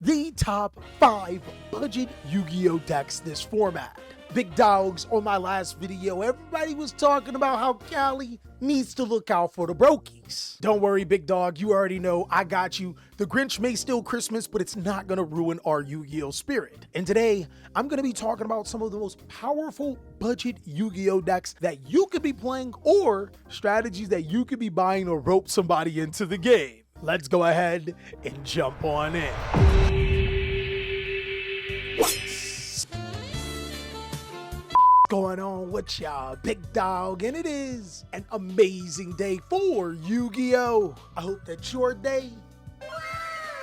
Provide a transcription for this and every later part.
the top 5 budget Yu-Gi-Oh decks this format. Big dogs, on my last video, everybody was talking about how Cali needs to look out for the brokies. Don't worry, big dog, you already know I got you. The Grinch may steal Christmas, but it's not gonna ruin our Yu-Gi-Oh spirit. And today, I'm gonna be talking about some of the most powerful budget Yu-Gi-Oh decks that you could be playing or strategies that you could be buying to rope somebody into the game. Let's go ahead and jump on in. Going on with y'all, big dog, and it is an amazing day for Yu-Gi-Oh! I hope that your day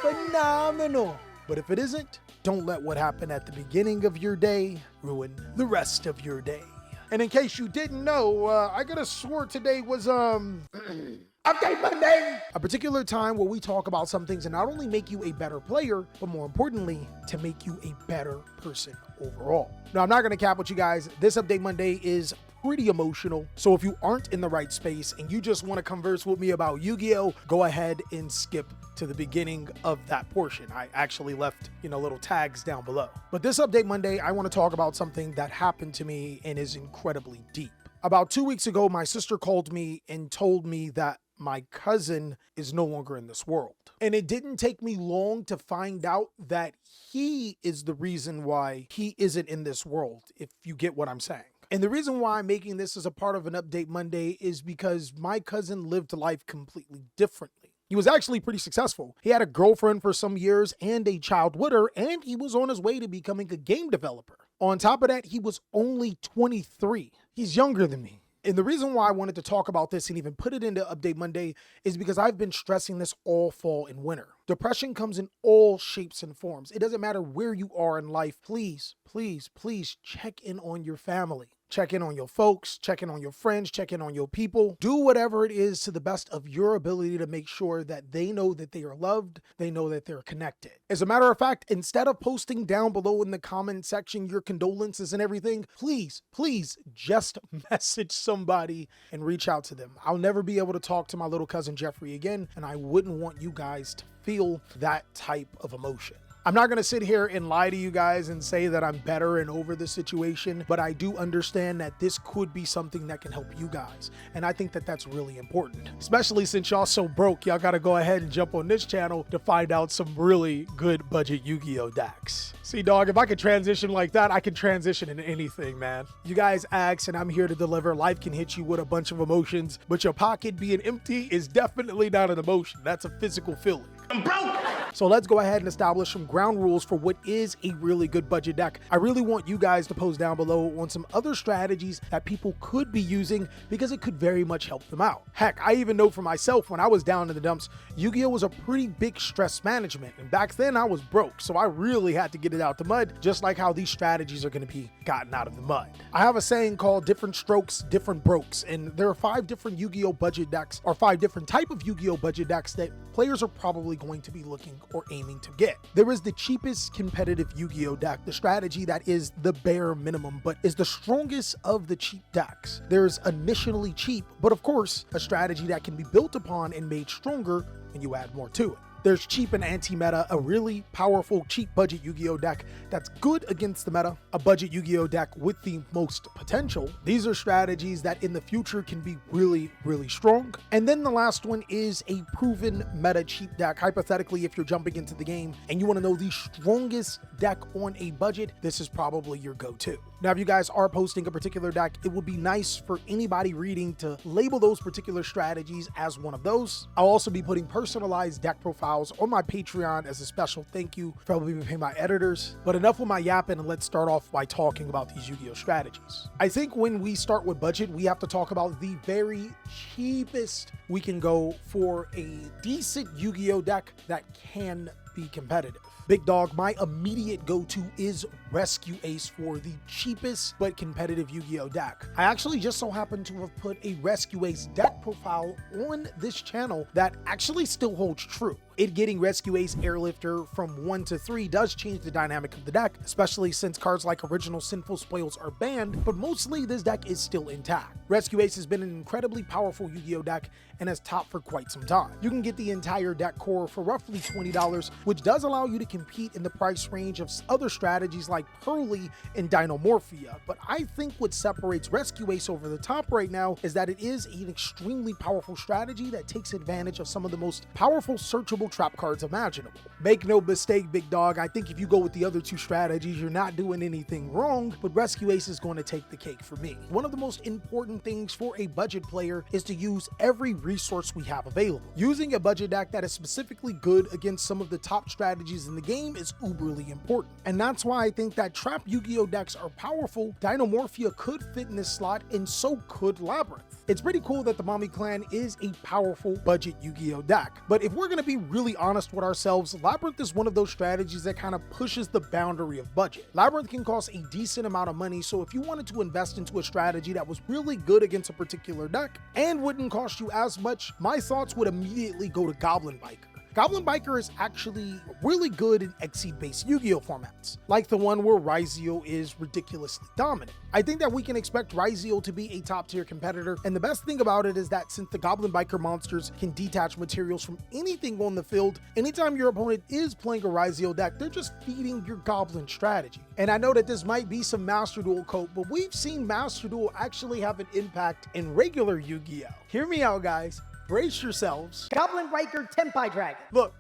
phenomenal. But if it isn't, don't let what happened at the beginning of your day ruin the rest of your day. And in case you didn't know, I could have swore today was Update Monday! A particular time where we talk about some things that not only make you a better player, but more importantly, to make you a better person overall. Now, I'm not gonna cap with you guys. This Update Monday is pretty emotional. So if you aren't in the right space and you just wanna converse with me about Yu-Gi-Oh, go ahead and skip to the beginning of that portion. I actually left, little tags down below. But this Update Monday, I wanna talk about something that happened to me and is incredibly deep. About 2 weeks ago, my sister called me and told me that my cousin is no longer in this world. And it didn't take me long to find out that he is the reason why he isn't in this world, if you get what I'm saying. And the reason why I'm making this as a part of an Update Monday is because my cousin lived life completely differently. He was actually pretty successful. He had a girlfriend for some years and a child with her, and he was on his way to becoming a game developer. On top of that, he was only 23. He's younger than me. And the reason why I wanted to talk about this and even put it into Update Monday is because I've been stressing this all fall and winter. Depression comes in all shapes and forms. It doesn't matter where you are in life. Please, please, please check in on your family. Check in on your folks, check in on your friends, check in on your people. Do whatever it is to the best of your ability to make sure that they know that they are loved, they know that they're connected. As a matter of fact, instead of posting down below in the comment section your condolences and everything, please, please just message somebody and reach out to them. I'll never be able to talk to my little cousin Jeffrey again, and I wouldn't want you guys to feel that type of emotion. I'm not going to sit here and lie to you guys and say that I'm better and over the situation, but I do understand that this could be something that can help you guys. And I think that that's really important, especially since y'all so broke. Y'all got to go ahead and jump on this channel to find out some really good budget Yu-Gi-Oh decks. See, dog, if I could transition like that, I can transition into anything, man. You guys ask and I'm here to deliver. Life can hit you with a bunch of emotions, but your pocket being empty is definitely not an emotion. That's a physical feeling. I'm broke! So let's go ahead and establish some ground rules for what is a really good budget deck. I really want you guys to post down below on some other strategies that people could be using because it could very much help them out. Heck, I even know for myself when I was down in the dumps, Yu-Gi-Oh was a pretty big stress management. And back then I was broke, so I really had to get it out the mud, just like how these strategies are going to be gotten out of the mud. I have a saying called different strokes, different brokes, and there are 5 different Yu-Gi-Oh budget decks, or 5 different type of Yu-Gi-Oh budget decks that players are probably going to be looking or aiming to get. There is the cheapest competitive Yu-Gi-Oh deck, the strategy that is the bare minimum, but is the strongest of the cheap decks. There's initially cheap, but of course, a strategy that can be built upon and made stronger when you add more to it. There's cheap and anti-meta, a really powerful cheap budget Yu-Gi-Oh deck that's good against the meta, a budget Yu-Gi-Oh deck with the most potential. These are strategies that in the future can be really, really strong. And then the last one is a proven meta cheap deck. Hypothetically, if you're jumping into the game and you want to know the strongest deck on a budget, this is probably your go-to. Now, if you guys are posting a particular deck, it would be nice for anybody reading to label those particular strategies as one of those. I'll also be putting personalized deck profiles on my Patreon as a special thank you for helping me pay my editors. But enough with my yapping, and let's start off by talking about these Yu-Gi-Oh strategies. I think when we start with budget, we have to talk about the very cheapest we can go for a decent Yu-Gi-Oh deck that can be competitive. Big dog, my immediate go-to is Rescue Ace for the cheapest but competitive Yu-Gi-Oh deck. I actually just so happen to have put a Rescue Ace deck profile on this channel that actually still holds true. It getting Rescue Ace Airlifter from 1 to 3 does change the dynamic of the deck, especially since cards like Original Sinful Spoils are banned, but mostly this deck is still intact. Rescue Ace has been an incredibly powerful Yu-Gi-Oh deck and has topped for quite some time. You can get the entire deck core for roughly $20, which does allow you to compete in the price range of other strategies like Pearly and Dinomorphia, but I think what separates Rescue Ace over the top right now is that it is an extremely powerful strategy that takes advantage of some of the most powerful searchable trap cards imaginable. Make no mistake, big dog, I think if you go with the other two strategies, you're not doing anything wrong, but Rescue Ace is going to take the cake for me. One of the most important things for a budget player is to use every resource we have available. Using a budget deck that is specifically good against some of the top strategies in the game is uberly important. And that's why I think that trap Yu-Gi-Oh decks are powerful. Dinomorphia could fit in this slot, and so could Labyrinth. It's pretty cool that the Mami Clan is a powerful budget Yu-Gi-Oh deck, but if we're going to be really honest with ourselves, Labyrinth is one of those strategies that kind of pushes the boundary of budget. Labyrinth can cost a decent amount of money, so if you wanted to invest into a strategy that was really good against a particular deck and wouldn't cost you as much, my thoughts would immediately go to Goblin Biker. Goblin Biker is actually really good in Exceed-based Yu-Gi-Oh formats, like the one where Yugioh is ridiculously dominant. I think that we can expect Yugioh to be a top-tier competitor, and the best thing about it is that since the Goblin Biker monsters can detach materials from anything on the field, anytime your opponent is playing a Yugioh deck, they're just feeding your Goblin strategy. And I know that this might be some Master Duel cope, but we've seen Master Duel actually have an impact in regular Yu-Gi-Oh. Hear me out, guys. Brace yourselves. Goblin Biker Tenpai Dragon. Look,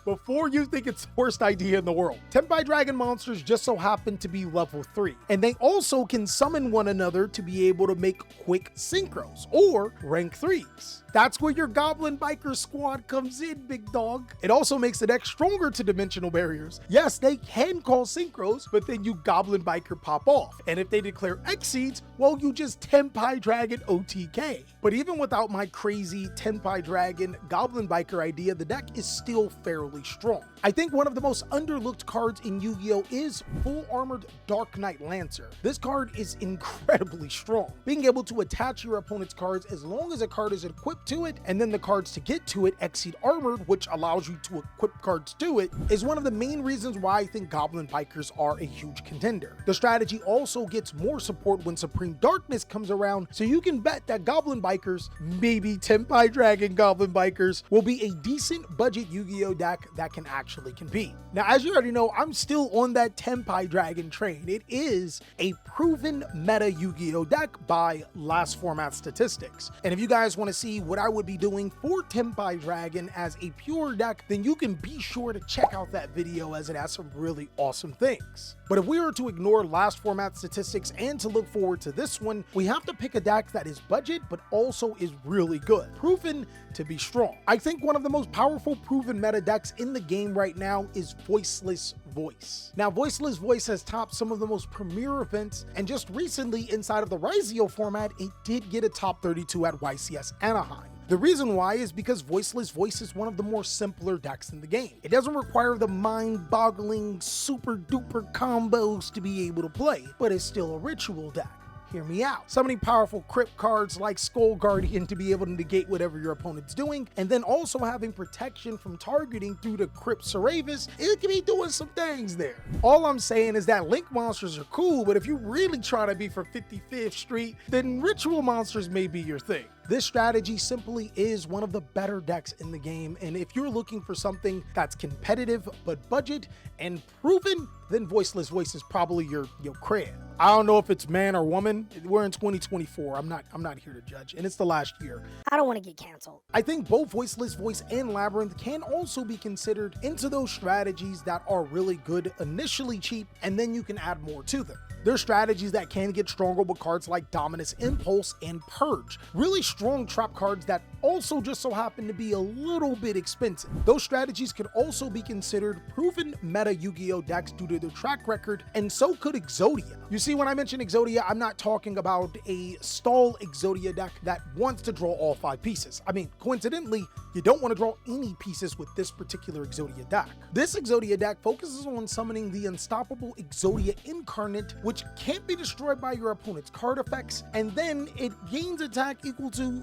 before you think it's the worst idea in the world, Tenpai Dragon monsters just so happen to be level 3, and they also can summon one another to be able to make quick synchros, or rank 3s. That's where your Goblin Biker squad comes in, big dog. It also makes the deck stronger to dimensional barriers. Yes, they can call synchros, but then you Goblin Biker pop off. And if they declare Exceeds, well, you just Tenpai Dragon OTK. But even without my crazy Tenpai Dragon Goblin Biker idea, the deck is still fairly strong. I think one of the most underlooked cards in Yu-Gi-Oh is Full Armored Dark Knight Lancer. This card is incredibly strong. Being able to attach your opponent's cards as long as a card is equipped to it, and then the cards to get to it exceed armored, which allows you to equip cards to it, is one of the main reasons why I think Goblin Bikers are a huge contender. The strategy also gets more support when Supreme Darkness comes around, so you can bet that Goblin Bikers, maybe Tenpai Dragon Goblin Bikers, will be a decent budget Yu-Gi-Oh deck that can actually compete. Now, as you already know, I'm still on that Tenpai Dragon train. It is a proven meta Yu-Gi-Oh deck by last format statistics. And if you guys want to see what I would be doing for Tenpai Dragon as a pure deck, then you can be sure to check out that video, as it has some really awesome things. But if we were to ignore last format statistics and to look forward to this one, we have to pick a deck that is budget but also is really good, proven to be strong. I think one of the most powerful proven meta decks in the game right now is Voiceless Voice. Now, Voiceless Voice has topped some of the most premier events, and just recently inside of the Yugioh format, it did get a top 32 at YCS Anaheim. The reason why is because Voiceless Voice is one of the more simpler decks in the game. It doesn't require the mind-boggling, super-duper combos to be able to play, but it's still a ritual deck. Hear me out. Summoning powerful crypt cards like Skull Guardian to be able to negate whatever your opponent's doing, and then also having protection from targeting through the Crypt Ceravis, it can be doing some things there. All I'm saying is that Link monsters are cool, but if you really try to be for 55th Street, then ritual monsters may be your thing. This strategy simply is one of the better decks in the game, and if you're looking for something that's competitive but budget and proven, then Voiceless Voice is probably your cred. I don't know if it's man or woman. We're in 2024. I'm not here to judge, and it's the last year. I don't want to get canceled. I think both Voiceless Voice and Labyrinth can also be considered into those strategies that are really good, initially cheap, and then you can add more to them. There's strategies that can get stronger with cards like Dominus Impulse and Purge. Really strong trap cards that also just so happen to be a little bit expensive. Those strategies could also be considered proven meta Yu-Gi-Oh decks due to their track record, and so could Exodia. You see, when I mention Exodia, I'm not talking about a stall Exodia deck that wants to draw all 5 pieces. I mean, coincidentally, you don't want to draw any pieces with this particular Exodia deck. This Exodia deck focuses on summoning the unstoppable Exodia Incarnate, which can't be destroyed by your opponent's card effects, and then it gains attack equal to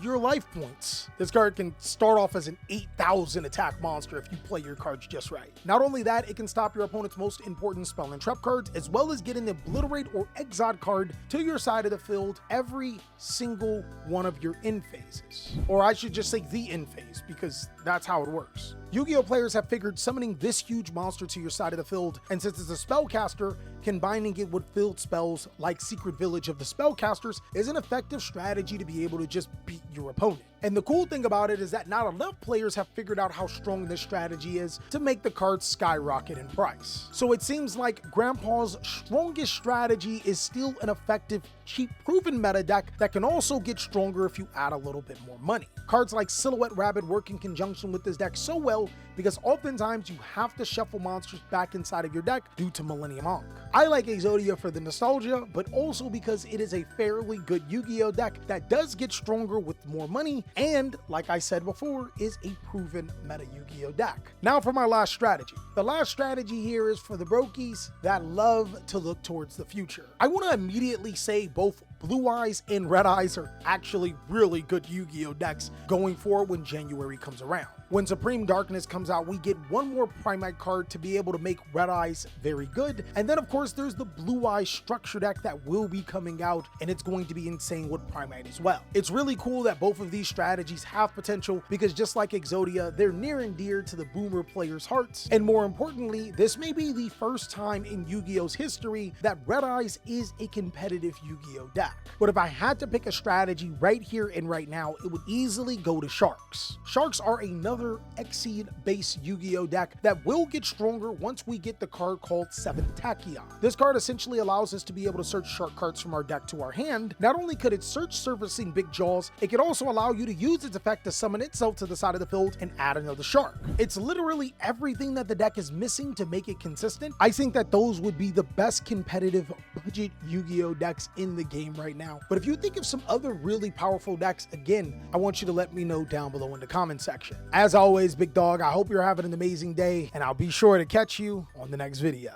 your life points. This card can start off as an 8,000 attack monster if you play your cards just right. Not only that, it can stop your opponent's most important spell and trap cards, as well as get an obliterate or exile card to your side of the field every single one of your end phases. Or I should just say the end phase, because that's how it works. Yu-Gi-Oh! Players have figured summoning this huge monster to your side of the field, and since it's a spellcaster, combining it with field spells like Secret Village of the Spellcasters is an effective strategy to be able to just beat your opponent. And the cool thing about it is that not enough players have figured out how strong this strategy is to make the cards skyrocket in price. So it seems like Grandpa's strongest strategy is still an effective, cheap, proven meta deck that can also get stronger if you add a little bit more money. Cards like Silhouette Rabbit work in conjunction with this deck so well because oftentimes you have to shuffle monsters back inside of your deck due to Millennium Ankh. I like Exodia for the nostalgia, but also because it is a fairly good Yu-Gi-Oh! Deck that does get stronger with more money and, like I said before, is a proven meta Yu-Gi-Oh! Deck. Now for my last strategy. The last strategy here is for the brokies that love to look towards the future. I want to immediately say both Blue Eyes and Red Eyes are actually really good Yu-Gi-Oh! Decks going forward when January comes around. When Supreme Darkness comes out, we get one more Primite card to be able to make Red Eyes very good. And then of course there's the Blue Eyes structure deck that will be coming out, and it's going to be insane with Primite as well. It's really cool that both of these strategies have potential because just like Exodia, they're near and dear to the boomer players' hearts. And more importantly, this may be the first time in Yu-Gi-Oh's history that Red Eyes is a competitive Yu-Gi-Oh deck. But if I had to pick a strategy right here and right now, it would easily go to Sharks. Sharks are another Exceed based Yu-Gi-Oh deck that will get stronger once we get the card called 7th Tachyon. This card essentially allows us to be able to search shark cards from our deck to our hand. Not only could it search surfacing big jaws, it could also allow you to use its effect to summon itself to the side of the field and add another shark. It's literally everything that the deck is missing to make it consistent. I think that those would be the best competitive budget Yu-Gi-Oh decks in the game right now. But if you think of some other really powerful decks, again, I want you to let me know down below in the comment section. As always, big dog, I hope you're having an amazing day, and I'll be sure to catch you on the next video.